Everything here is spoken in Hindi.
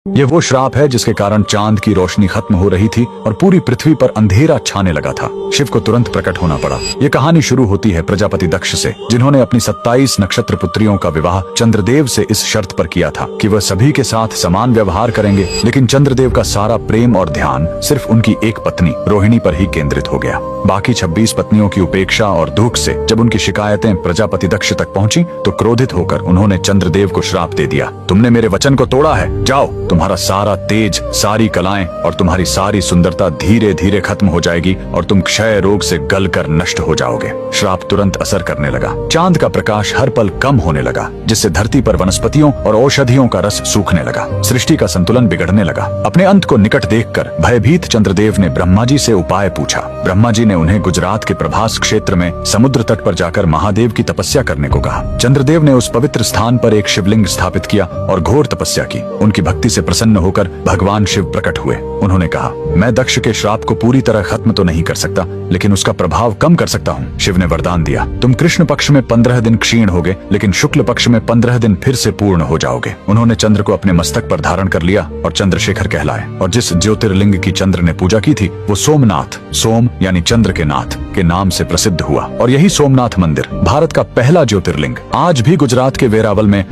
ये वो श्राप है जिसके कारण चांद की रोशनी खत्म हो रही थी और पूरी पृथ्वी पर अंधेरा छाने लगा था। शिव को तुरंत प्रकट होना पड़ा। ये कहानी शुरू होती है प्रजापति दक्ष से, जिन्होंने अपनी 27 नक्षत्र पुत्रियों का विवाह चंद्रदेव से इस शर्त पर किया था कि वह सभी के साथ समान व्यवहार करेंगे। लेकिन चंद्रदेव का सारा प्रेम और ध्यान सिर्फ उनकी एक पत्नी रोहिणी पर ही केंद्रित हो गया। बाकी 26 पत्नियों की उपेक्षा और दुख से जब उनकी शिकायतें प्रजापति दक्ष तक पहुंची तो क्रोधित होकर उन्होंने चंद्रदेव को श्राप दे दिया, तुमने मेरे वचन को तोड़ा है, जाओ, तुम्हारा सारा तेज, सारी कलाएं और तुम्हारी सारी सुंदरता धीरे धीरे खत्म हो जाएगी और तुम क्षय रोग से गलकर नष्ट हो जाओगे। श्राप तुरंत असर करने लगा। चांद का प्रकाश हर पल कम होने लगा, जिससे धरती पर वनस्पतियों और औषधियों का रस सूखने लगा। सृष्टि का संतुलन बिगड़ने लगा। अपने अंत को निकट देखकर भयभीत चंद्रदेव ने ब्रह्मा जी से उपाय पूछा। ब्रह्मा जी ने उन्हें गुजरात के प्रभास क्षेत्र में समुद्र तट पर जाकर महादेव की तपस्या करने को कहा। चंद्रदेव ने उस पवित्र स्थान पर एक शिवलिंग स्थापित किया और घोर तपस्या की। उनकी भक्ति से प्रसन्न होकर भगवान शिव प्रकट हुए। उन्होंने कहा, मैं दक्ष के श्राप को पूरी तरह खत्म तो नहीं कर सकता, लेकिन उसका प्रभाव कम कर सकता हूँ। शिव ने वरदान दिया, तुम कृष्ण पक्ष में 15 दिन क्षीण होगे, लेकिन शुक्ल पक्ष में 15 दिन फिर से पूर्ण हो जाओगे। उन्होंने चंद्र को अपने मस्तक पर धारण कर लिया और चंद्रशेखर कहलाए। और जिस ज्योतिर्लिंग की चंद्र ने पूजा की थी वो सोमनाथ, सोम यानी चंद्र के नाथ के नाम से प्रसिद्ध हुआ। और यही सोमनाथ मंदिर भारत का पहला ज्योतिर्लिंग आज भी गुजरात के वेरावल में